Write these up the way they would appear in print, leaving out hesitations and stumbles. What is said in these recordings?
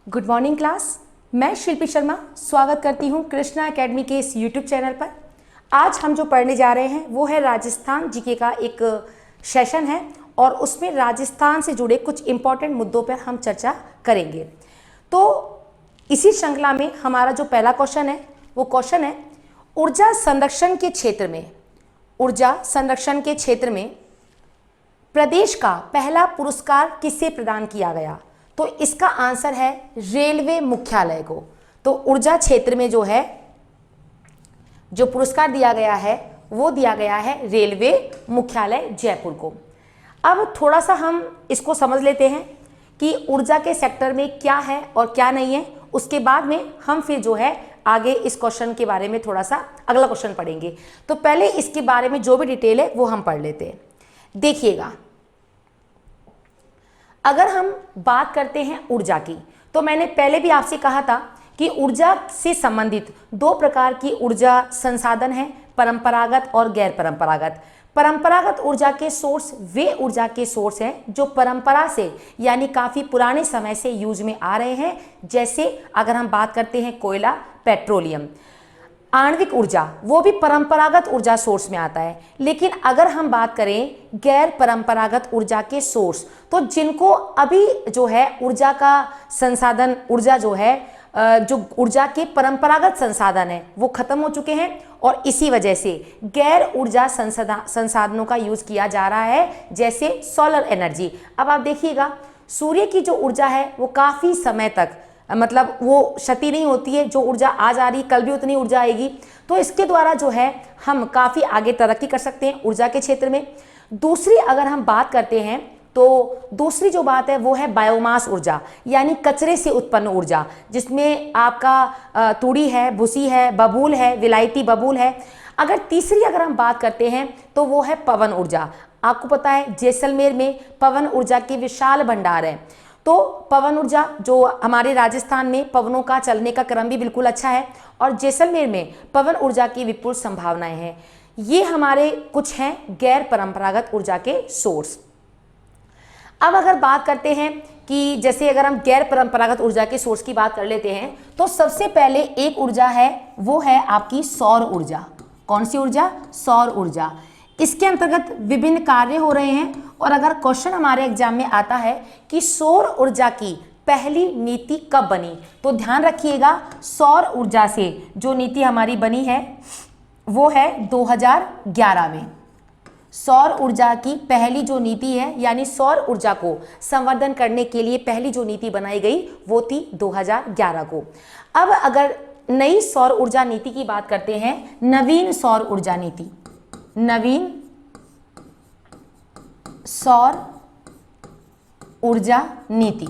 Good morning class. मैं शिल्पी शर्मा स्वागत करती हूँ कृष्णा एकेडमी के इस यूट्यूब चैनल पर। आज हम जो पढ़ने जा रहे हैं वो है राजस्थान जीके का एक सेशन है और उसमें राजस्थान से जुड़े कुछ इम्पॉर्टेंट मुद्दों पर हम चर्चा करेंगे। तो इसी श्रृंखला में हमारा जो पहला क्वेश्चन है वो क्वेश्चन है ऊर्जा संरक्षण के क्षेत्र में प्रदेश का पहला पुरस्कार किसे प्रदान किया गया। तो इसका आंसर है रेलवे मुख्यालय को। तो ऊर्जा क्षेत्र में जो है जो पुरस्कार दिया गया है वो दिया गया है रेलवे मुख्यालय जयपुर को। अब थोड़ा सा हम इसको समझ लेते हैं कि ऊर्जा के सेक्टर में क्या है और क्या नहीं है। उसके बाद में हम फिर जो है आगे इस क्वेश्चन के बारे में थोड़ा सा अगला क्वेश्चन पढ़ेंगे। तो पहले इसके बारे में जो भी डिटेल है वो हम पढ़ लेते हैं। देखिएगा, अगर हम बात करते हैं ऊर्जा की, तो मैंने पहले भी आपसे कहा था कि ऊर्जा से संबंधित दो प्रकार की ऊर्जा संसाधन हैं, परंपरागत और गैर परंपरागत। परंपरागत ऊर्जा के सोर्स वे ऊर्जा के सोर्स हैं जो परंपरा से यानी काफ़ी पुराने समय से यूज में आ रहे हैं। जैसे अगर हम बात करते हैं कोयला, पेट्रोलियम, आणविक ऊर्जा, वो भी परंपरागत ऊर्जा सोर्स में आता है। लेकिन अगर हम बात करें गैर परंपरागत ऊर्जा के सोर्स, तो जिनको अभी जो है ऊर्जा का संसाधन, ऊर्जा जो है जो ऊर्जा के परंपरागत संसाधन है वो खत्म हो चुके हैं और इसी वजह से गैर ऊर्जा संसाधनों का यूज किया जा रहा है, जैसे सोलर एनर्जी। अब आप देखिएगा, सूर्य की जो ऊर्जा है वो काफ़ी समय तक मतलब वो क्षति नहीं होती है। जो ऊर्जा आज आ रही कल भी उतनी ऊर्जा आएगी। तो इसके द्वारा जो है हम काफ़ी आगे तरक्की कर सकते हैं ऊर्जा के क्षेत्र में। दूसरी अगर हम बात करते हैं तो दूसरी जो बात है वो है बायोमास ऊर्जा, यानी कचरे से उत्पन्न ऊर्जा, जिसमें आपका तूड़ी है, भूसी है, बबूल है, विलायती बबूल है। अगर तीसरी अगर हम बात करते हैं तो वो है पवन ऊर्जा। आपको पता है जैसलमेर में पवन ऊर्जा के विशाल भंडार है। तो पवन ऊर्जा जो हमारे राजस्थान में पवनों का चलने का क्रम भी बिल्कुल अच्छा है और जैसलमेर में पवन ऊर्जा की विपुल संभावनाएं हैं। ये हमारे कुछ हैं गैर परंपरागत ऊर्जा के सोर्स। अब अगर बात करते हैं कि जैसे अगर हम गैर परंपरागत ऊर्जा के सोर्स की बात कर लेते हैं तो सबसे पहले एक ऊर्जा है वो है आपकी सौर ऊर्जा। कौन सी ऊर्जा? सौर ऊर्जा। इसके अंतर्गत विभिन्न कार्य हो रहे हैं और अगर क्वेश्चन हमारे एग्जाम में आता है कि सौर ऊर्जा की पहली नीति कब बनी, तो ध्यान रखिएगा सौर ऊर्जा से जो नीति हमारी बनी है वो है 2011 में। सौर ऊर्जा की पहली जो नीति है यानी सौर ऊर्जा को संवर्धन करने के लिए पहली जो नीति बनाई गई वो थी 2011 को। अब अगर नई सौर ऊर्जा नीति की बात करते हैं, नवीन सौर ऊर्जा नीति, नवीन सौर ऊर्जा नीति,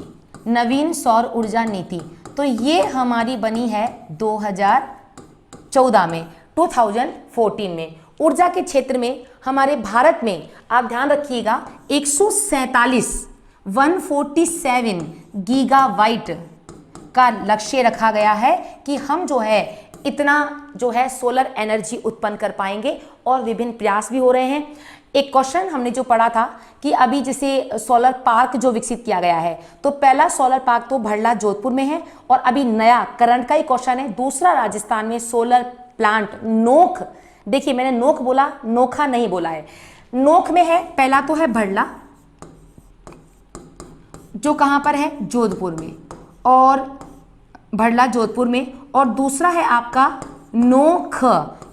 नवीन सौर ऊर्जा नीति, तो ये हमारी बनी है 2014 में, 2014 में। ऊर्जा के क्षेत्र में हमारे भारत में आप ध्यान रखिएगा 147 गीगावाट का लक्ष्य रखा गया है कि हम जो है इतना जो है सोलर एनर्जी उत्पन्न कर पाएंगे और विभिन्न प्रयास भी हो रहे हैं। एक क्वेश्चन हमने जो पढ़ा था कि अभी जैसे सोलर पार्क जो विकसित किया गया है, तो पहला सोलर पार्क तो भड़ला जोधपुर में है और अभी नया करंट का ही क्वेश्चन है, दूसरा राजस्थान में सोलर प्लांट नोख, देखिए मैंने नोख बोला, नोखा नहीं बोला है, नोख में है। पहला तो है भड़ला जो कहां पर है? जोधपुर में, और भड़ला जोधपुर में, और दूसरा है आपका नोख,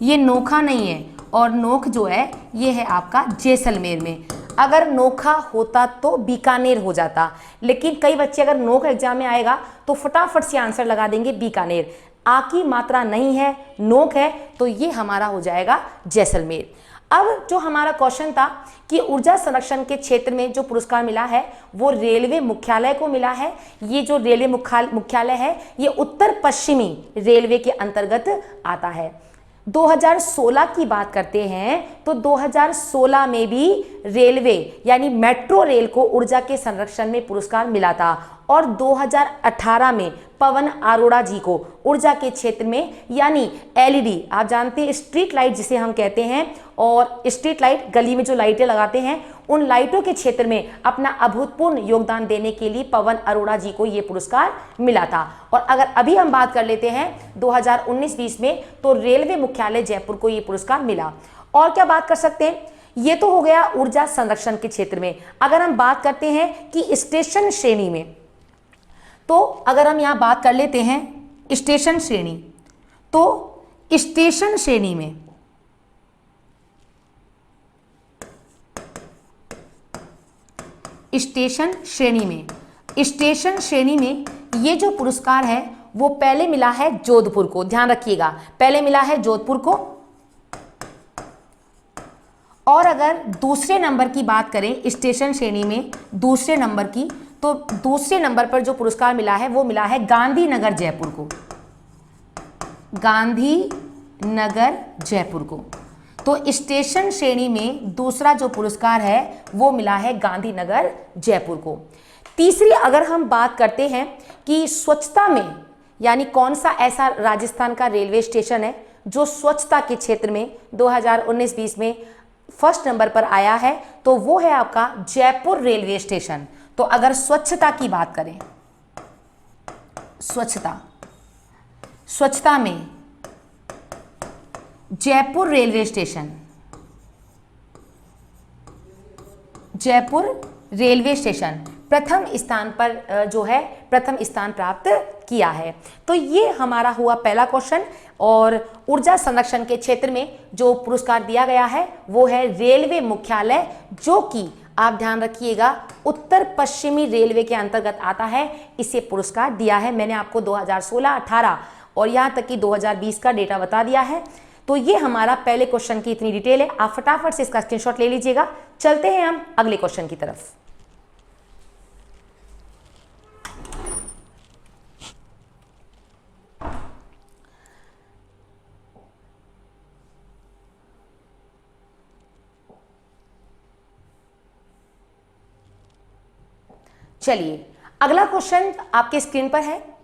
ये नोखा नहीं है, और नोख जो है ये है आपका जैसलमेर में। अगर नोखा होता तो बीकानेर हो जाता, लेकिन कई बच्चे अगर नोख एग्जाम में आएगा तो फटाफट से आंसर लगा देंगे बीकानेर। आ की मात्रा नहीं है, नोक है, तो ये हमारा हो जाएगा जैसलमेर। अब जो हमारा क्वेश्चन था कि ऊर्जा संरक्षण के क्षेत्र में जो पुरस्कार मिला है वो रेलवे मुख्यालय को मिला है। ये जो रेलवे मुख्यालय है ये उत्तर पश्चिमी रेलवे के अंतर्गत आता है। 2016 की बात करते हैं तो 2016 में भी रेलवे यानी मेट्रो रेल को ऊर्जा के संरक्षण में पुरस्कार मिला था और 2018 में पवन अरोड़ा जी को ऊर्जा के क्षेत्र में, यानी एलईडी, आप जानते हैं स्ट्रीट लाइट जिसे हम कहते हैं, और स्ट्रीट लाइट गली में जो लाइटें लगाते हैं, उन लाइटों के क्षेत्र में अपना अभूतपूर्व योगदान देने के लिए पवन अरोड़ा जी को यह पुरस्कार मिला था। और अगर अभी हम बात कर लेते हैं 2019-20 में, तो रेलवे मुख्यालय जयपुर को यह पुरस्कार मिला। और क्या बात कर सकते हैं, ये तो हो गया ऊर्जा संरक्षण के क्षेत्र में। अगर हम बात करते हैं कि स्टेशन श्रेणी में, तो अगर हम यहां बात कर लेते हैं स्टेशन श्रेणी, तो स्टेशन श्रेणी में स्टेशन श्रेणी में ये जो पुरस्कार है वो पहले मिला है जोधपुर को, ध्यान रखिएगा, पहले मिला है जोधपुर को। और अगर दूसरे नंबर की बात करें स्टेशन श्रेणी में दूसरे नंबर की, तो दूसरे नंबर पर जो पुरस्कार मिला है वो मिला है गांधीनगर जयपुर को, गांधीनगर जयपुर को। तो स्टेशन श्रेणी में दूसरा जो पुरस्कार है वो मिला है गांधीनगर जयपुर को। तीसरी अगर हम बात करते हैं कि स्वच्छता में, यानी कौन सा ऐसा राजस्थान का रेलवे स्टेशन है जो स्वच्छता के क्षेत्र में 2019-20 में फर्स्ट नंबर पर आया है, तो वो है आपका जयपुर रेलवे स्टेशन। तो अगर स्वच्छता की बात करें, स्वच्छता में Jaipur railway station, Jaipur railway station प्रथम स्थान पर जो है प्रथम स्थान प्राप्त किया है। तो ये हमारा हुआ पहला क्वेश्चन। और ऊर्जा संरक्षण के क्षेत्र में जो पुरस्कार दिया गया है वो है रेलवे मुख्यालय, जो कि आप ध्यान रखिएगा उत्तर पश्चिमी रेलवे के अंतर्गत आता है। इसे पुरस्कार दिया है, मैंने आपको 2016, 18 और यहाँ तक कि 2020 का डेटा बता दिया है। तो ये हमारा पहले क्वेश्चन की इतनी डिटेल है, आप फटाफट से इसका स्क्रीनशॉट ले लीजिएगा। चलते हैं हम अगले क्वेश्चन की तरफ। चलिए अगला क्वेश्चन आपके स्क्रीन पर है।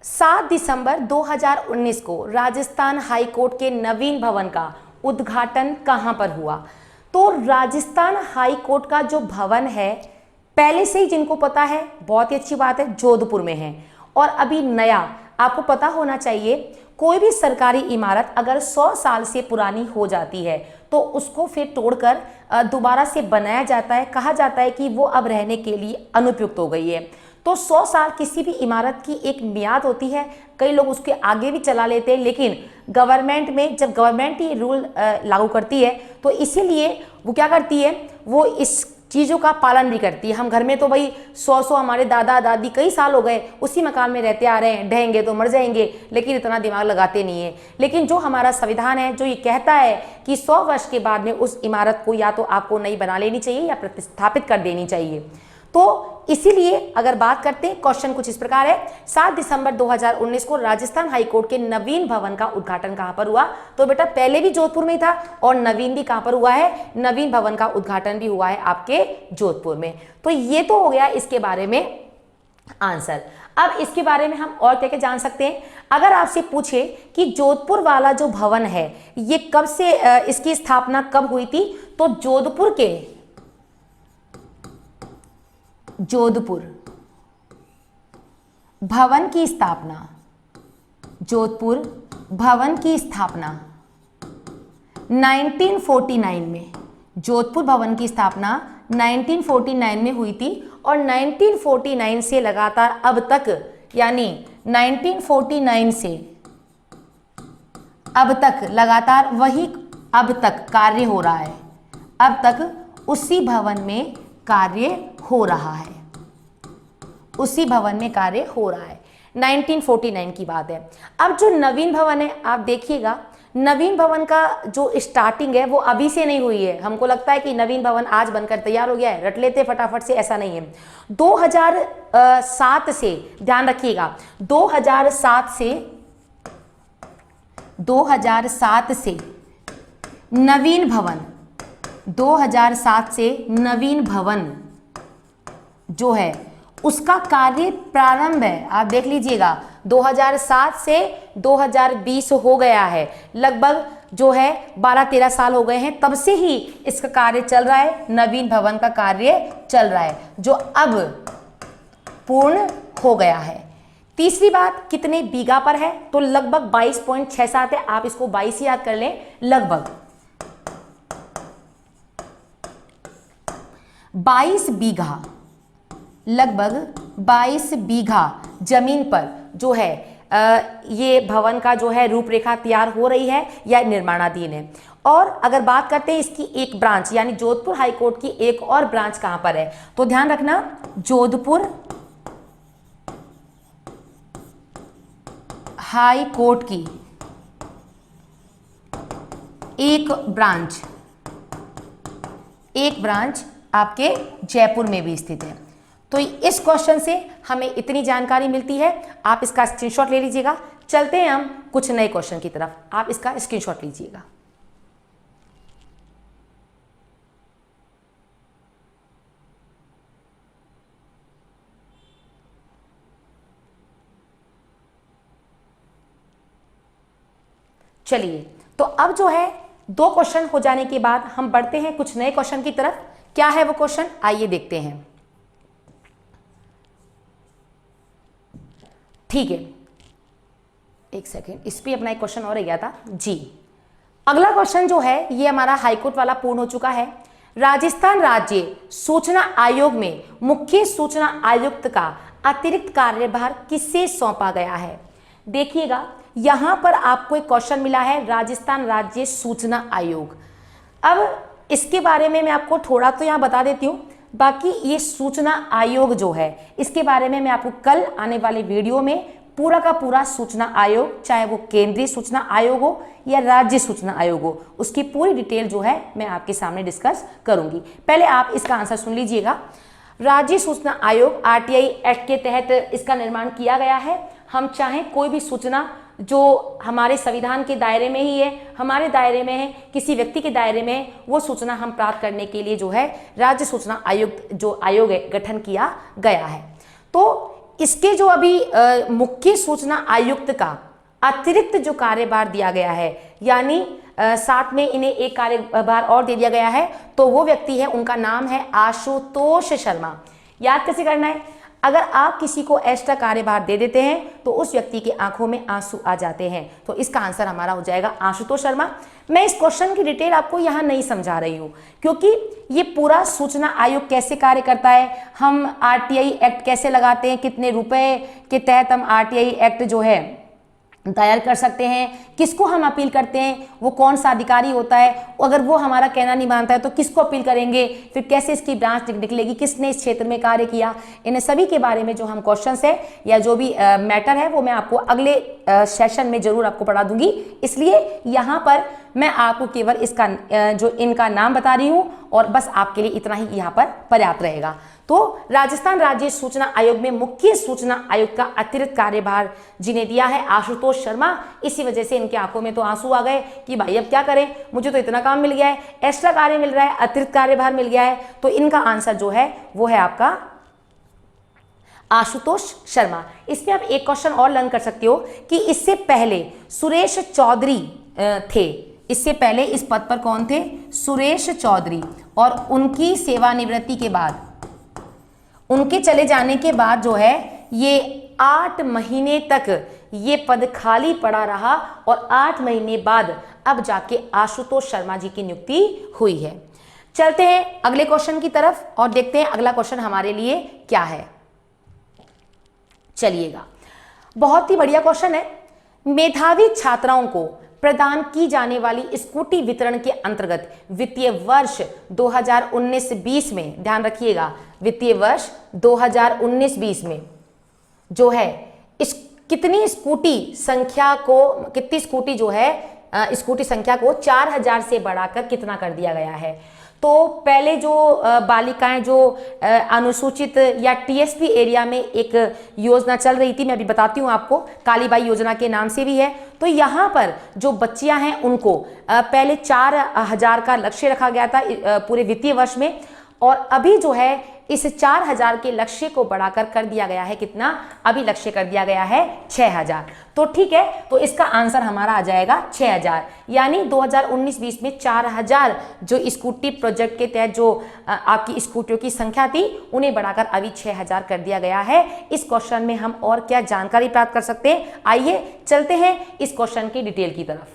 7 दिसंबर 2019 को राजस्थान हाई कोर्ट के नवीन भवन का उद्घाटन कहां पर हुआ? तो राजस्थान हाई कोर्ट का जो भवन है, पहले से ही जिनको पता है बहुत ही अच्छी बात है, जोधपुर में है। और अभी नया आपको पता होना चाहिए, कोई भी सरकारी इमारत अगर 100 साल से पुरानी हो जाती है तो उसको फिर तोड़कर दोबारा से बनाया जाता है, कहा जाता है कि वो अब रहने के लिए अनुपयुक्त हो गई है। तो 100 साल किसी भी इमारत की एक मियाद होती है, कई लोग उसके आगे भी चला लेते हैं, लेकिन गवर्नमेंट में जब गवर्नमेंट ये रूल लागू करती है तो इसीलिए वो क्या करती है, वो इस चीज़ों का पालन भी करती है। हम घर में तो भाई 100 हमारे दादा दादी कई साल हो गए उसी मकान में रहते आ रहे हैं, ढहेंगे तो मर जाएंगे, लेकिन इतना दिमाग लगाते नहीं है। लेकिन जो हमारा संविधान है जो ये कहता है कि 100 वर्ष के बाद में उस इमारत को या तो आपको नई बना लेनी चाहिए या प्रतिस्थापित कर देनी चाहिए। तो इसीलिए अगर बात करते हैं, क्वेश्चन कुछ इस प्रकार है, 7 दिसंबर 2019 को राजस्थान हाई कोर्ट के नवीन भवन का उद्घाटन कहां पर हुआ? तो बेटा पहले भी जोधपुर में ही था और नवीन भी कहां पर हुआ है? नवीन भवन का उद्घाटन भी हुआ है आपके जोधपुर में। तो ये तो हो गया इसके बारे में आंसर। अब इसके बारे में हम और क्या क्या जान सकते हैं? अगर आपसे पूछे कि जोधपुर वाला जो भवन है ये कब से इसकी स्थापना कब हुई थी, तो जोधपुर भवन की स्थापना, जोधपुर भवन की स्थापना 1949 में, जोधपुर भवन की स्थापना 1949 में हुई थी। और 1949 से लगातार अब तक, यानी 1949 से अब तक लगातार वही अब तक कार्य हो रहा है, अब तक उसी भवन में कार्य हो रहा है, उसी भवन में कार्य हो रहा है। 1949 की बात है। अब जो नवीन भवन है आप देखिएगा, नवीन भवन का जो स्टार्टिंग है वो अभी से नहीं हुई है। हमको लगता है कि नवीन भवन आज बनकर तैयार हो गया है, रट लेते फटाफट से, ऐसा नहीं है। 2007 से, ध्यान रखिएगा, 2007 से नवीन भवन, 2007 से नवीन भवन जो है उसका कार्य प्रारंभ है, आप देख लीजिएगा 2007 से 2020 हो गया है, लगभग जो है 12-13 साल हो गए हैं, तब से ही इसका कार्य चल रहा है, नवीन भवन का कार्य चल रहा है जो अब पूर्ण हो गया है। तीसरी बात, कितने बीघा पर है, तो लगभग 22.67 है, आप इसको 22 ही याद कर लें, लगभग 22 बीघा, लगभग 22 बीघा जमीन पर जो है ये भवन का जो है रूपरेखा तैयार हो रही है या निर्माणाधीन है। और अगर बात करते हैं इसकी एक ब्रांच यानी जोधपुर हाईकोर्ट की एक और ब्रांच कहां पर है, तो ध्यान रखना जोधपुर हाई कोर्ट की एक ब्रांच आपके जयपुर में भी स्थित है। तो इस क्वेश्चन से हमें इतनी जानकारी मिलती है, आप इसका स्क्रीनशॉट ले लीजिएगा। चलते हैं हम कुछ नए क्वेश्चन की तरफ, आप इसका स्क्रीनशॉट लीजिएगा। चलिए, तो अब जो है 2 क्वेश्चन हो जाने के बाद हम बढ़ते हैं कुछ नए क्वेश्चन की तरफ। क्या है वो क्वेश्चन, आइए देखते हैं। ठीक है, एक सेकेंड, इस पे अपना एक क्वेश्चन और रह गया था जी। अगला क्वेश्चन जो है ये हमारा हाईकोर्ट वाला पूर्ण हो चुका है। राजस्थान राज्य सूचना आयोग में मुख्य सूचना आयुक्त का अतिरिक्त कार्यभार किसे सौंपा गया है। देखिएगा यहां पर आपको एक क्वेश्चन मिला है, राजस्थान राज्य सूचना आयोग। अब इसके बारे में मैं आपको थोड़ा तो यहां बता देती हूं, बाकी ये सूचना आयोग जो है इसके बारे में मैं आपको कल आने वाले वीडियो में पूरा का पूरा सूचना आयोग, चाहे वो केंद्रीय सूचना आयोग हो या राज्य सूचना आयोग हो, उसकी पूरी डिटेल जो है मैं आपके सामने डिस्कस करूंगी। पहले आप इसका आंसर सुन लीजिएगा। राज्य सूचना आयोग आरटीआई एक्ट के तहत इसका निर्माण किया गया है। हम चाहें कोई भी सूचना जो हमारे संविधान के दायरे में ही है, हमारे दायरे में है, किसी व्यक्ति के दायरे में है, वो सूचना हम प्राप्त करने के लिए जो है राज्य सूचना आयुक्त जो आयोग है गठन किया गया है। तो इसके जो अभी मुख्य सूचना आयुक्त का अतिरिक्त जो कार्यभार दिया गया है, यानी साथ में इन्हें एक कार्यभार और दे दिया गया है, तो वो व्यक्ति है, उनका नाम है आशुतोष शर्मा। याद कैसे करना है, अगर आप किसी को एक्स्ट्रा कार्यभार दे देते हैं तो उस व्यक्ति की आंखों में आंसू आ जाते हैं, तो इसका आंसर हमारा हो जाएगा आशुतोष शर्मा। मैं इस क्वेश्चन की डिटेल आपको यहां नहीं समझा रही हूं, क्योंकि ये पूरा सूचना आयोग कैसे कार्य करता है, हम आरटीआई एक्ट कैसे लगाते हैं, कितने रुपए के तहत हम आरटीआई एक्ट जो है दायर कर सकते हैं, किसको हम अपील करते हैं, वो कौन सा अधिकारी होता है, अगर वो हमारा कहना नहीं मानता है तो किसको अपील करेंगे, फिर कैसे इसकी ब्रांच निकलेगी, किसने इस क्षेत्र में कार्य किया, इन सभी के बारे में जो हम क्वेश्चंस है या जो भी मैटर है वो मैं आपको अगले सेशन में जरूर आपको पढ़ा दूंगी। इसलिए यहाँ पर मैं आपको केवल इसका जो इनका नाम बता रही हूँ और बस आपके लिए इतना ही यहाँ पर पर्याप्त रहेगा। तो राजस्थान राज्य सूचना आयोग में मुख्य सूचना आयुक्त का अतिरिक्त कार्यभार जिन्हें दिया है आशुतोष शर्मा। इसी वजह से इनकी आंखों में तो आंसू आ गए कि भाई अब क्या करें, मुझे तो इतना काम मिल गया है, एक्स्ट्रा कार्य मिल रहा है, अतिरिक्त कार्यभार मिल गया है। तो इनका आंसर जो है वो है आपका आशुतोष शर्मा। इसमें आप एक क्वेश्चन और लर्न कर सकते हो कि इससे पहले सुरेश चौधरी थे, इससे पहले इस पद पर कौन थे, सुरेश चौधरी, और उनकी सेवानिवृत्ति के बाद, उनके चले जाने के बाद जो है ये 8 महीने तक ये पद खाली पड़ा रहा और 8 महीने बाद अब जाके आशुतोष शर्मा जी की नियुक्ति हुई है। चलते हैं अगले क्वेश्चन की तरफ और देखते हैं अगला क्वेश्चन हमारे लिए क्या है। चलिएगा, बहुत ही बढ़िया क्वेश्चन है। मेधावी छात्राओं को प्रदान की जाने वाली स्कूटी वितरण के अंतर्गत वित्तीय वर्ष 2019-20 में, ध्यान रखिएगा, वित्तीय वर्ष 2019-20 में जो है इस कितनी स्कूटी संख्या जो है स्कूटी संख्या को 4000 से बढ़ाकर कितना कर दिया गया है। तो पहले जो बालिकाएं जो अनुसूचित या टीएसपी एरिया में एक योजना चल रही थी, मैं अभी बताती हूँ आपको, कालीबाई योजना के नाम से भी है। तो यहाँ पर जो बच्चियां हैं उनको पहले 4000 का लक्ष्य रखा गया था पूरे वित्तीय वर्ष में, और अभी जो है इस 4000 के लक्ष्य को बढ़ाकर कर दिया गया है कितना, अभी लक्ष्य कर दिया गया है 6000। तो ठीक है, तो इसका आंसर हमारा आ जाएगा 6000, यानी 2019-20 में 4000 जो स्कूटी प्रोजेक्ट के तहत जो आपकी स्कूटियों की संख्या थी उन्हें बढ़ाकर अभी 6000 कर दिया गया है। इस क्वेश्चन में हम और क्या जानकारी प्राप्त कर सकते हैं, आइए चलते हैं इस क्वेश्चन की डिटेल की तरफ।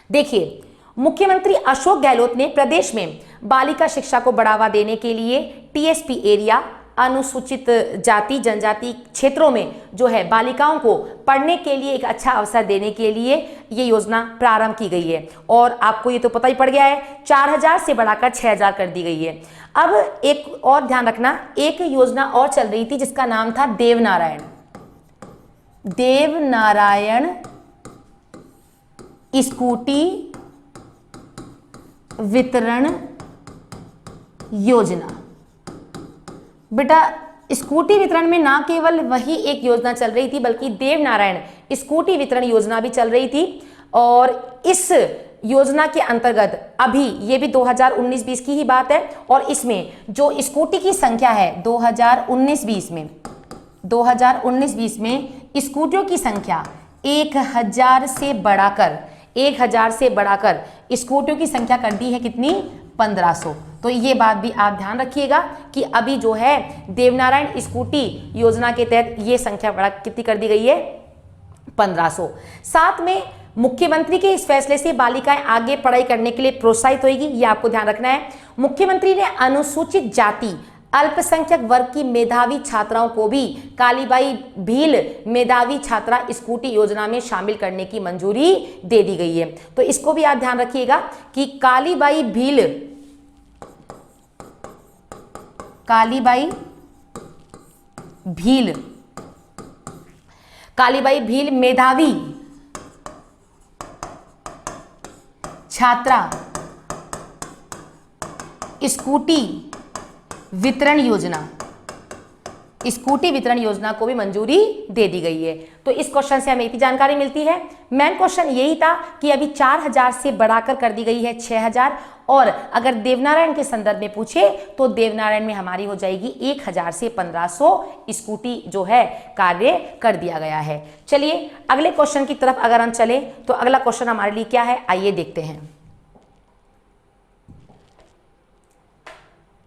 देखिए, मुख्यमंत्री अशोक गहलोत ने प्रदेश में बालिका शिक्षा को बढ़ावा देने के लिए टीएसपी एरिया, अनुसूचित जाति जनजाति क्षेत्रों में जो है बालिकाओं को पढ़ने के लिए एक अच्छा अवसर देने के लिए ये योजना प्रारंभ की गई है। और आपको ये तो पता ही पड़ गया है, 4000 से बढ़ाकर 6000 कर दी गई है। अब एक और ध्यान रखना, एक योजना और चल रही थी जिसका नाम था देवनारायण स्कूटी वितरण योजना। बेटा, स्कूटी वितरण में ना केवल वही एक योजना चल रही थी बल्कि देवनारायण स्कूटी वितरण योजना भी चल रही थी। और इस योजना के अंतर्गत अभी ये भी 2019-20 की ही बात है, और इसमें जो स्कूटी की संख्या है 2019-20 में स्कूटियों की संख्या 1000 से बढ़ाकर स्कूटियों की संख्या कर दी है कितनी, 1500। तो ये बात भी आप ध्यान रखिएगा कि अभी जो है देवनारायण स्कूटी योजना के तहत ये संख्या बढ़ा कितनी कर दी गई है, 1500। साथ में मुख्यमंत्री के इस फैसले से बालिकाएं आगे पढ़ाई करने के लिए प्रोत्साहित होगी, ये आपको ध्यान रखना है। मुख्यमंत्री ने अनुसूचित जाति अल्पसंख्यक वर्ग की मेधावी छात्राओं को भी कालीबाई भील मेधावी छात्रा स्कूटी योजना में शामिल करने की मंजूरी दे दी गई है। तो इसको भी आप ध्यान रखिएगा कि कालीबाई भील मेधावी छात्रा स्कूटी वितरण योजना को भी मंजूरी दे दी गई है। तो इस क्वेश्चन से हमें इतनी जानकारी मिलती है। मेन क्वेश्चन यही था कि अभी 4000 से बढ़ाकर कर दी गई है 6000, और अगर देवनारायण के संदर्भ में पूछे तो देवनारायण में हमारी हो जाएगी 1000 से 1500 स्कूटी जो है कार्य कर दिया गया है। चलिए अगले क्वेश्चन की तरफ अगर हम चले तो अगला क्वेश्चन हमारे लिए क्या है, आइए देखते हैं।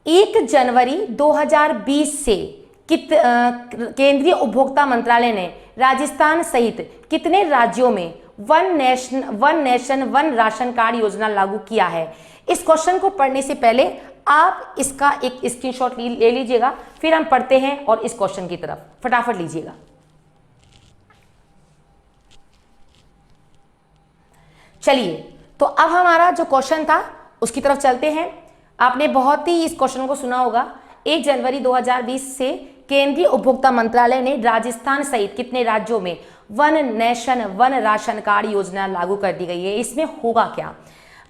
1 जनवरी 2020 से केंद्रीय उपभोक्ता मंत्रालय ने राजस्थान सहित कितने राज्यों में one nation one ration card योजना लागू किया है। इस क्वेश्चन को पढ़ने से पहले आप इसका एक स्क्रीनशॉट ले लीजिएगा, फिर हम पढ़ते हैं और इस क्वेश्चन की तरफ फटाफट लीजिएगा। चलिए, तो अब हमारा जो क्वेश्चन था उसकी तरफ चलते हैं। आपने बहुत ही इस क्वेश्चन को सुना होगा। 1 जनवरी 2020 से केंद्रीय उपभोक्ता मंत्रालय ने राजस्थान सहित कितने राज्यों में one nation one ration card योजना लागू कर दी गई है। इसमें होगा क्या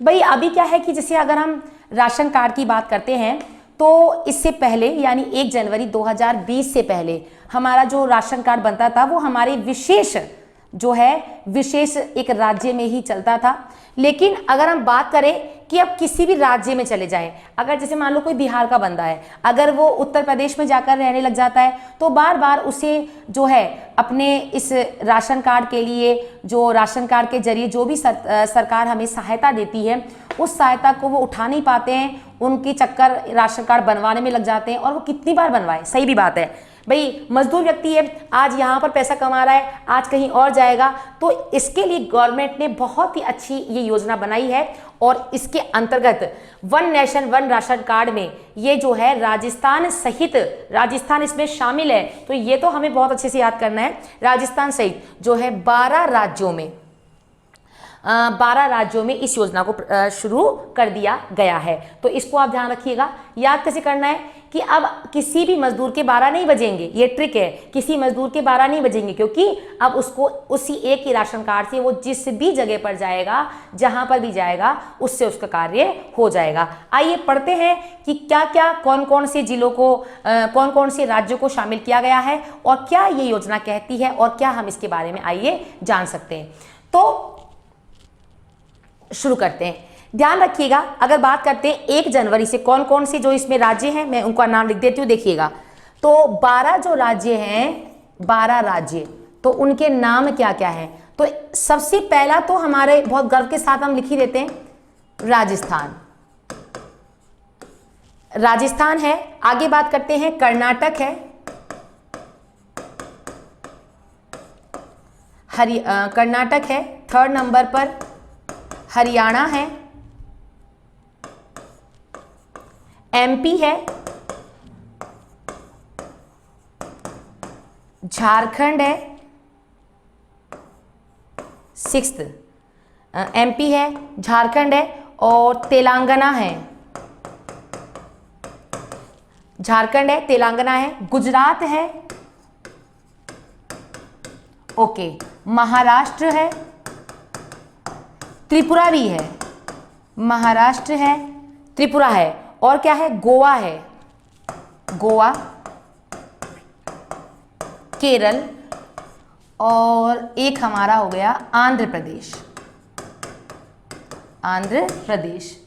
भाई, अभी क्या है कि जैसे अगर हम राशन कार्ड की बात करते हैं तो इससे पहले यानी 1 जनवरी 2020 से पहले हमारा जो राशन कार्ड बनता था वो हमारे विशेष एक राज्य में ही चलता था। लेकिन अगर हम बात करें कि अब किसी भी राज्य में चले जाएं, अगर जैसे मान लो कोई बिहार का बंदा है, अगर वो उत्तर प्रदेश में जाकर रहने लग जाता है तो बार बार उसे जो है अपने इस राशन कार्ड के लिए, जो राशन कार्ड के जरिए जो भी सरकार हमें सहायता देती है उस सहायता को वो उठा नहीं पाते हैं, उनके चक्कर राशन कार्ड बनवाने में लग जाते हैं। और वो कितनी बार बनवाए, सही भी बात है भाई, मजदूर व्यक्ति है, आज यहाँ पर पैसा कमा रहा है, आज कहीं और जाएगा। तो इसके लिए गवर्नमेंट ने बहुत ही अच्छी ये योजना बनाई है और इसके अंतर्गत one nation one ration card में ये जो है राजस्थान सहित, राजस्थान इसमें शामिल है, तो ये तो हमें बहुत अच्छे से याद करना है। राजस्थान सहित जो है 12 राज्यों में इस योजना को शुरू कर दिया गया है। तो इसको आप ध्यान रखिएगा। याद कैसे करना है कि अब किसी भी मजदूर के 12 नहीं बजेंगे, ये ट्रिक है, किसी मजदूर के 12 नहीं बजेंगे, क्योंकि अब उसको उसी एक ही राशन कार्ड से वो जिस भी जगह पर जाएगा, जहां पर भी जाएगा, उससे उसका कार्य हो जाएगा। आइए पढ़ते हैं कि क्या क्या कौन कौन से जिलों को, कौन कौन से राज्यों को शामिल किया गया है और क्या ये योजना कहती है और क्या हम इसके बारे में आइए जान सकते हैं। तो शुरू करते हैं। ध्यान रखिएगा, अगर बात करते हैं 1 जनवरी से कौन कौन से जो इसमें राज्य हैं, मैं उनका नाम लिख देती हूँ, देखिएगा। तो 12 जो राज्य हैं, 12 राज्य, तो उनके नाम क्या क्या हैं। तो सबसे पहला तो हमारे बहुत गर्व के साथ हम लिख ही देते हैं, राजस्थान। राजस्थान है। आगे बात करते हैं, कर्नाटक है, कर्नाटक है। 3rd नंबर पर हरियाणा है, एमपी है, झारखंड है, 6th एमपी है, झारखंड है और तेलंगाना है। झारखंड है, तेलंगाना है, गुजरात है, ओके, महाराष्ट्र है, त्रिपुरा भी है, महाराष्ट्र है, त्रिपुरा है, और क्या है, गोवा है, गोवा, केरल, और एक हमारा हो गया आंध्र प्रदेश, आंध्र प्रदेश।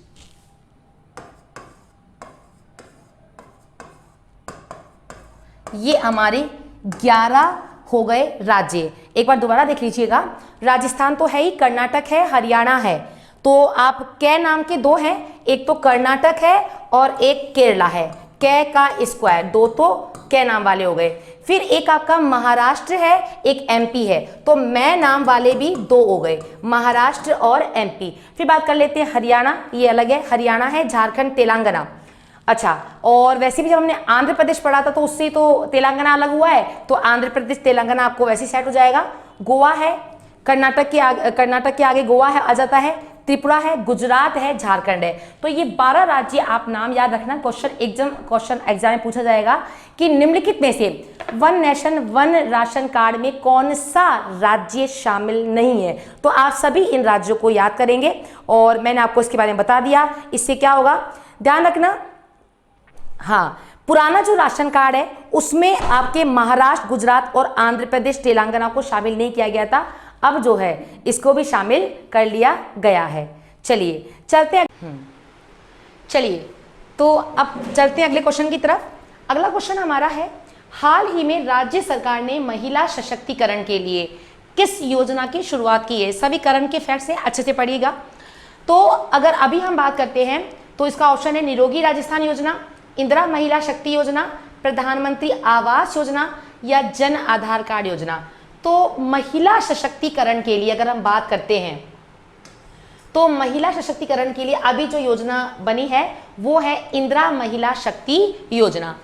ये हमारे 11 हो गए राज्य। एक बार दोबारा देख लीजिएगा, राजस्थान तो है ही, कर्नाटक है, हरियाणा है, तो आप कै नाम के 2 हैं, एक तो कर्नाटक है और एक केरला है, कै का स्क्वायर, 2 तो कै नाम वाले हो गए। फिर एक आपका महाराष्ट्र है, एक एमपी है, तो मैं नाम वाले भी 2 हो गए, महाराष्ट्र और एमपी। फिर बात कर लेते हैं हरियाणा, ये अलग है, हरियाणा है, झारखंड, तेलंगाना। अच्छा, और वैसे भी जब हमने आंध्र प्रदेश पढ़ा था तो उससे तो तेलंगाना अलग हुआ है, तो आंध्र प्रदेश तेलंगाना आपको वैसे सेट हो जाएगा। गोवा है, कर्नाटक के आगे गोवा है, आ जाता है, त्रिपुरा है, गुजरात है, झारखंड है। तो ये 12 राज्य आप नाम याद रखना, क्वेश्चन एग्जाम में पूछा जाएगा कि निम्नलिखित में से one nation one ration card में कौन सा राज्य शामिल नहीं है। तो आप सभी इन राज्यों को याद करेंगे और मैंने आपको इसके बारे में बता दिया। इससे क्या होगा, ध्यान रखना, हाँ, पुराना जो राशन कार्ड है उसमें आपके महाराष्ट्र, गुजरात और आंध्र प्रदेश, तेलंगाना को शामिल नहीं किया गया था, अब जो है इसको भी शामिल कर लिया गया है। चलिए चलते हैं, चलिए तो अब चलते हैं अगले क्वेश्चन की तरफ। अगला क्वेश्चन हमारा है, हाल ही में राज्य सरकार ने महिला सशक्तिकरण के लिए किस योजना की शुरुआत की है। सभी करण के फैक्ट्स हैं, अच्छे से पढ़िएगा। तो अगर अभी हम बात करते हैं तो इसका ऑप्शन है निरोगी राजस्थान योजना, इंदिरा महिला शक्ति योजना, प्रधानमंत्री आवास योजना या जन आधार कार्ड योजना। तो महिला सशक्तिकरण के लिए अगर हम बात करते हैं तो महिला सशक्तिकरण के लिए अभी जो योजना बनी है वो है इंदिरा महिला शक्ति योजना।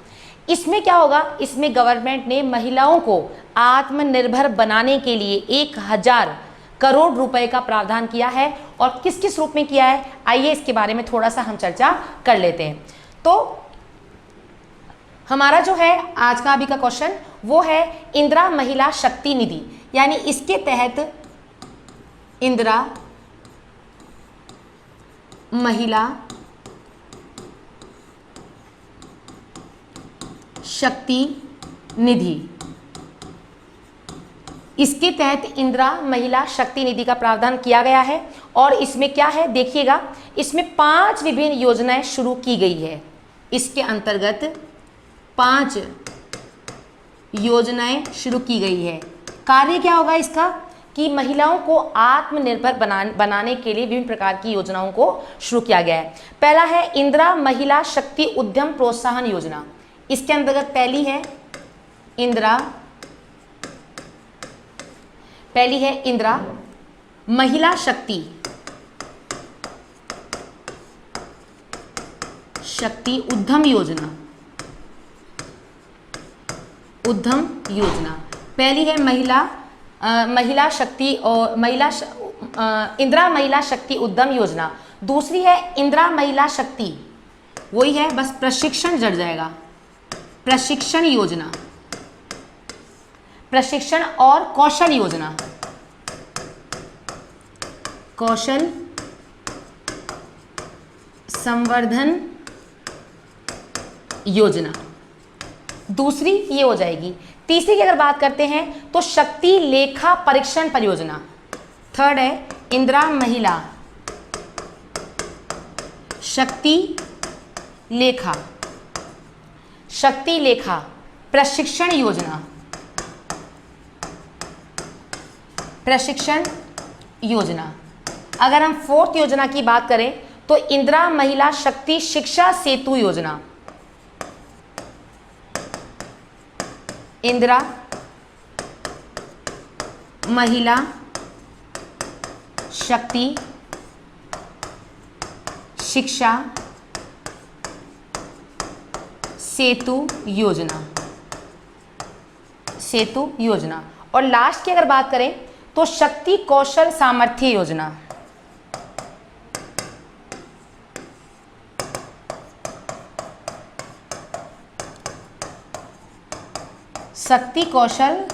इसमें क्या होगा, इसमें गवर्नमेंट ने महिलाओं को आत्मनिर्भर बनाने के लिए 1000 करोड़ रुपए का प्रावधान किया है। और किस किस रूप में किया है, आइए इसके बारे में थोड़ा सा हम चर्चा कर लेते हैं। तो हमारा जो है आज का अभी का क्वेश्चन वो है इंदिरा महिला शक्ति निधि, यानी इसके तहत इंदिरा महिला शक्ति निधि, इसके तहत इंदिरा महिला शक्ति निधि का प्रावधान किया गया है। और इसमें क्या है देखिएगा, इसमें 5 विभिन्न योजनाएं शुरू की गई है। इसके अंतर्गत 5 योजनाएं शुरू की गई है। कार्य क्या होगा इसका कि महिलाओं को आत्मनिर्भर बनाने के लिए विभिन्न प्रकार की योजनाओं को शुरू किया गया है। पहला है इंदिरा महिला शक्ति उद्यम प्रोत्साहन योजना। इसके अंतर्गत पहली है इंदिरा महिला शक्ति उद्यम योजना। पहली है महिला शक्ति और इंदिरा महिला शक्ति उद्यम योजना। दूसरी है इंदिरा महिला शक्ति, वही है बस प्रशिक्षण जड़ जाएगा, प्रशिक्षण योजना, प्रशिक्षण और कौशल योजना, कौशल संवर्धन योजना। दूसरी ये हो जाएगी। तीसरी की अगर बात करते हैं तो शक्ति लेखा परीक्षण परियोजना। 3rd है इंदिरा महिला शक्ति लेखा, शक्ति लेखा प्रशिक्षण योजना, प्रशिक्षण योजना। अगर हम फोर्थ योजना की बात करें तो इंदिरा महिला शक्ति शिक्षा सेतु योजना, इंदिरा महिला शक्ति शिक्षा सेतु योजना, सेतु योजना। और लास्ट की अगर बात करें तो शक्ति कौशल सामर्थ्य योजना, शक्ति कौशल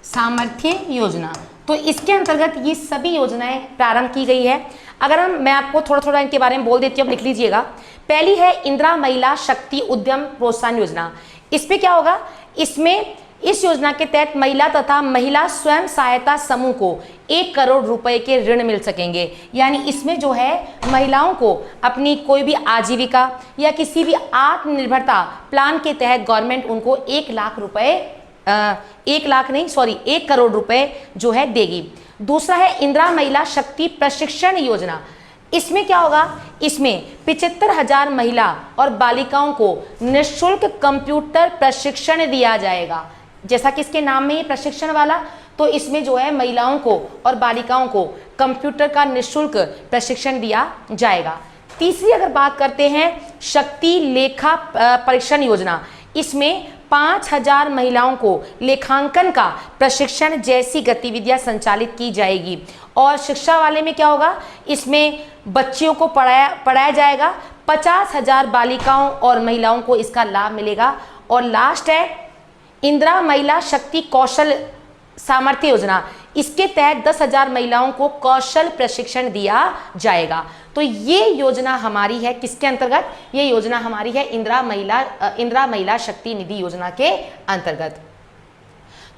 सामर्थ्य योजना। तो इसके अंतर्गत ये सभी योजनाएं प्रारंभ की गई है। अगर मैं आपको थोड़ा थोड़ा इनके बारे में बोल देती हूँ, लिख लीजिएगा। पहली है इंदिरा महिला शक्ति उद्यम प्रोत्साहन योजना। इस पे क्या होगा, इसमें इस योजना के तहत महिला तथा महिला स्वयं सहायता समूह को 1 करोड़ रुपए के ऋण मिल सकेंगे। यानी इसमें जो है महिलाओं को अपनी कोई भी आजीविका या किसी भी आत्मनिर्भरता प्लान के तहत गवर्नमेंट उनको 1 लाख रुपए 1 करोड़ रुपए जो है देगी। दूसरा है इंदिरा महिला शक्ति प्रशिक्षण योजना। इसमें क्या होगा, इसमें 75,000 महिला और बालिकाओं को निःशुल्क कंप्यूटर प्रशिक्षण दिया जाएगा। जैसा कि इसके नाम में ये प्रशिक्षण वाला, तो इसमें जो है महिलाओं को और बालिकाओं को कंप्यूटर का निःशुल्क प्रशिक्षण दिया जाएगा। तीसरी अगर बात करते हैं शक्ति लेखा परीक्षण योजना, इसमें 5,000 महिलाओं को लेखांकन का प्रशिक्षण जैसी गतिविधियां संचालित की जाएगी। और शिक्षा वाले में क्या होगा, इसमें बच्चियों को पढ़ाया जाएगा, 50,000 बालिकाओं और महिलाओं को इसका लाभ मिलेगा। और लास्ट है इंदिरा महिला शक्ति कौशल सामर्थ्य योजना, इसके तहत 10,000 महिलाओं को कौशल प्रशिक्षण दिया जाएगा। तो ये योजना हमारी है किसके अंतर्गत, ये योजना हमारी है इंदिरा महिला शक्ति निधि योजना के अंतर्गत।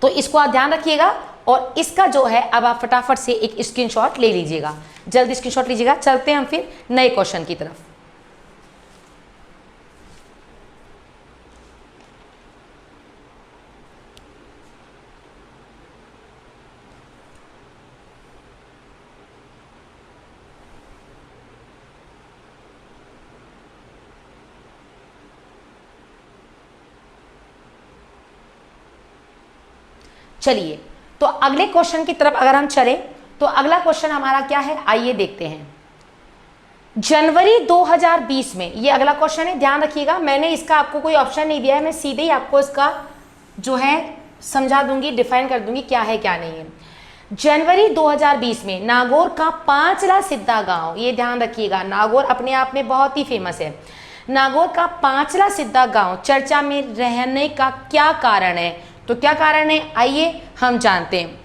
तो इसको आप ध्यान रखिएगा और इसका जो है अब आप फटाफट से एक स्क्रीनशॉट ले लीजिएगा, जल्दी स्क्रीनशॉट लीजिएगा। चलते हैं हम फिर नए क्वेश्चन की तरफ। चलिए, तो अगले क्वेश्चन की तरफ अगर हम चलें तो अगला क्वेश्चन हमारा क्या है, आइए देखते हैं। जनवरी 2020 में, ये अगला क्वेश्चन है, ध्यान रखिएगा। मैंने इसका आपको कोई ऑप्शन नहीं दिया है, मैं सीधे ही आपको इसका जो है समझा दूंगी, डिफाइन कर दूंगी क्या है क्या नहीं है। जनवरी 2020 में नागौर का पांचला सिद्धा गांव, ये ध्यान रखिएगा, नागौर अपने आप में बहुत ही फेमस है। नागौर का पांचला सिद्धा गांव चर्चा में रहने का क्या कारण है, तो क्या कारण है आइए हम जानते हैं।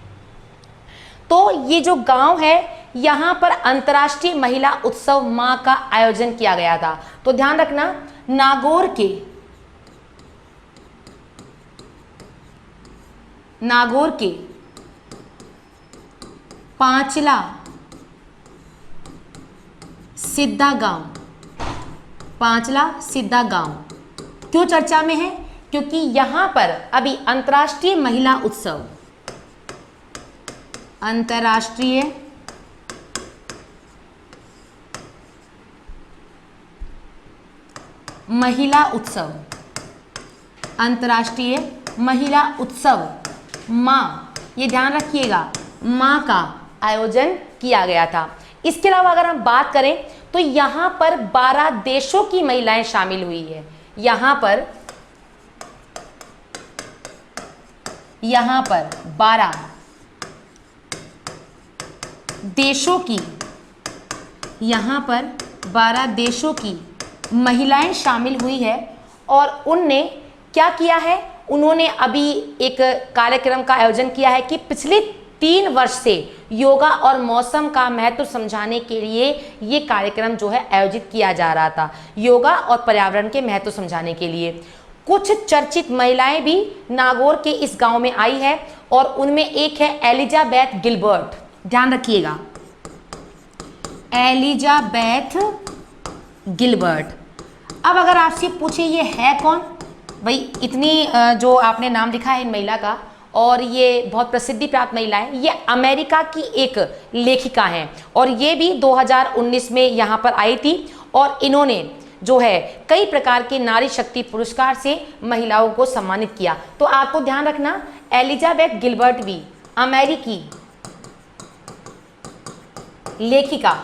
तो ये जो गांव है यहां पर अंतर्राष्ट्रीय महिला उत्सव माह का आयोजन किया गया था। तो ध्यान रखना, नागौर के पांचला सिद्धा गांव, पांचला सिद्धा गांव क्यों चर्चा में है, क्योंकि यहां पर अभी अंतर्राष्ट्रीय महिला उत्सव, अंतर्राष्ट्रीय महिला उत्सव, अंतर्राष्ट्रीय महिला उत्सव माह, ये ध्यान रखिएगा, माह का आयोजन किया गया था। इसके अलावा अगर हम बात करें तो यहां पर 12 देशों की महिलाएं शामिल हुई है। यहां पर 12 देशों की, यहां पर 12 देशों की महिलाएं शामिल हुई है। और उनने क्या किया है, उन्होंने अभी एक कार्यक्रम का आयोजन किया है कि पिछले 3 वर्ष से योगा और मौसम का महत्व समझाने के लिए ये कार्यक्रम जो है आयोजित किया जा रहा था, योगा और पर्यावरण के महत्व समझाने के लिए। कुछ चर्चित महिलाएं भी नागौर के इस गांव में आई है और उनमें एक है एलिजाबेथ गिलबर्ट, ध्यान रखिएगा। Elizabeth Gilbert. अब अगर आपसे पूछे ये है कौन, भाई इतनी जो आपने नाम लिखा है इन महिला का और ये बहुत प्रसिद्धि प्राप्त महिला है, ये अमेरिका की एक लेखिका हैं और ये भी 2019 में यहाँ पर आई थी और इन्होंने जो है कई प्रकार के नारी शक्ति पुरस्कार से महिलाओं को सम्मानित किया। तो आपको ध्यान रखना, एलिजाबेथ गिलबर्ट भी अमेरिकी लेखिका,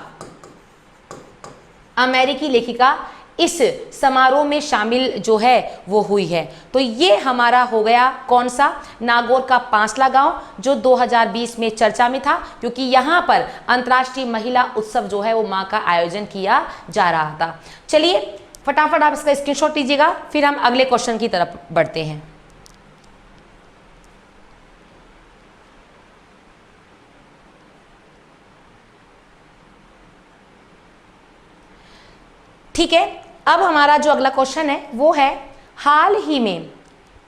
अमेरिकी लेखिका इस समारोह में शामिल जो है वो हुई है। तो ये हमारा हो गया कौन सा, नागौर का पांचला गांव, जो 2020 में चर्चा में था क्योंकि यहाँ पर अंतर्राष्ट्रीय महिला उत्सव जो है वो माँ का आयोजन किया जा रहा था। चलिए फटाफट आप इसका स्क्रीनशॉट लीजिएगा, फिर हम अगले क्वेश्चन की तरफ बढ़ते हैं। ठीक है, अब हमारा जो अगला क्वेश्चन है वो है, हाल ही में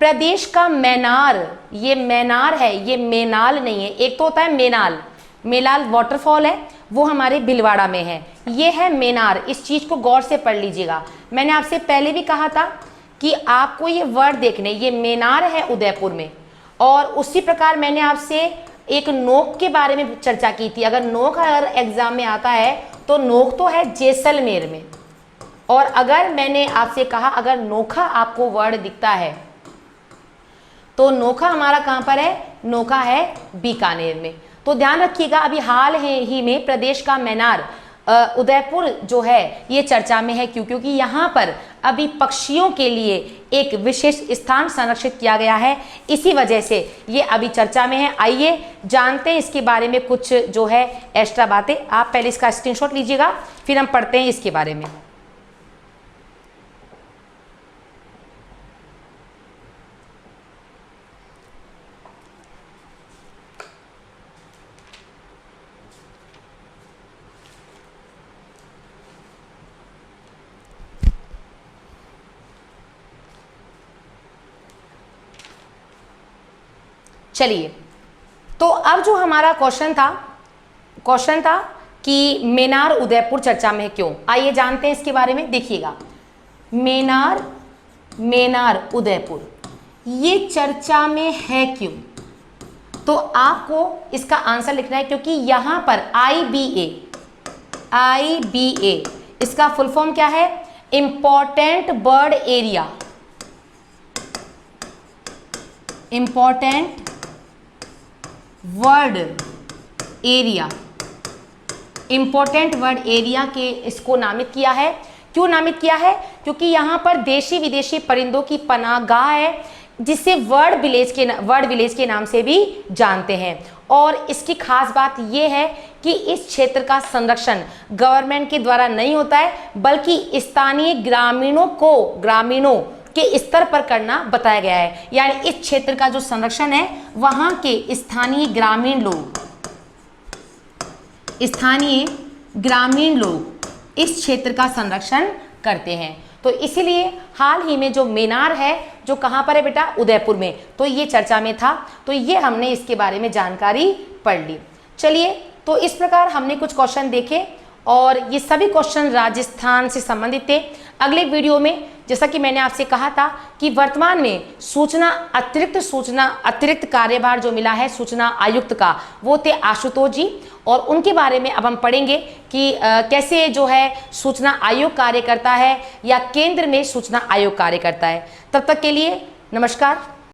प्रदेश का मैनार, ये मैनार है, ये मेनाल नहीं है, एक तो होता है मेनाल, मेलाल वाटरफॉल है वो हमारे भिलवाड़ा में है, ये है मेनार। इस चीज को गौर से पढ़ लीजिएगा। मैंने आपसे पहले भी कहा था कि आपको ये वर्ड देखने, ये मेनार है उदयपुर में, और उसी प्रकार मैंने आपसे एक नोक के बारे में चर्चा की थी। अगर नोक अगर एग्जाम में आता है तो नोक तो है जैसलमेर में, और अगर मैंने आपसे कहा अगर नोखा आपको वर्ड दिखता है तो नोखा हमारा कहां पर है, नोखा है बीकानेर में। तो ध्यान रखिएगा, अभी हाल ही में प्रदेश का मैनार उदयपुर जो है ये चर्चा में है। क्यों? क्योंकि यहाँ पर अभी पक्षियों के लिए एक विशेष स्थान संरक्षित किया गया है, इसी वजह से ये अभी चर्चा में है। आइए जानते हैं इसके बारे में कुछ जो है एक्स्ट्रा बातें। आप पहले इसका स्क्रीनशॉट लीजिएगा, फिर हम पढ़ते हैं इसके बारे में। चलिए, तो अब जो हमारा क्वेश्चन था कि मेनार उदयपुर चर्चा में है क्यों, आइए जानते हैं इसके बारे में। देखिएगा, मेनार उदयपुर ये चर्चा में है क्यों, तो आपको इसका आंसर लिखना है क्योंकि यहां पर IBA इसका फुल फॉर्म क्या है, important bird area, important word area, important word area के इसको नामित किया है। क्यों नामित किया है? क्योंकि यहाँ पर देशी विदेशी परिंदों की पनाहगाह है, जिसे वर्ड विलेज के नाम से भी जानते हैं। और इसकी खास बात यह है कि इस क्षेत्र का संरक्षण गवर्नमेंट के द्वारा नहीं होता है, बल्कि स्थानीय ग्रामीणों के स्तर पर करना बताया गया है। यानी इस क्षेत्र का जो संरक्षण है वहां के स्थानीय ग्रामीण लोग इस क्षेत्र का संरक्षण करते हैं। तो इसीलिए हाल ही में जो मेनार है, जो कहां पर है बेटा, उदयपुर में, तो ये चर्चा में था। तो ये हमने इसके बारे में जानकारी पढ़ ली। चलिए, तो इस प्रकार हमने कुछ क्वेश्चन देखे और ये सभी क्वेश्चन राजस्थान से संबंधित थे। अगले वीडियो में जैसा कि मैंने आपसे कहा था कि वर्तमान में अतिरिक्त कार्यभार जो मिला है सूचना आयुक्त का, वो थे आशुतोष जी, और उनके बारे में अब हम पढ़ेंगे कि कैसे जो है सूचना आयोग कार्य करता है या केंद्र में सूचना आयोग कार्य करता है। तब तक के लिए नमस्कार।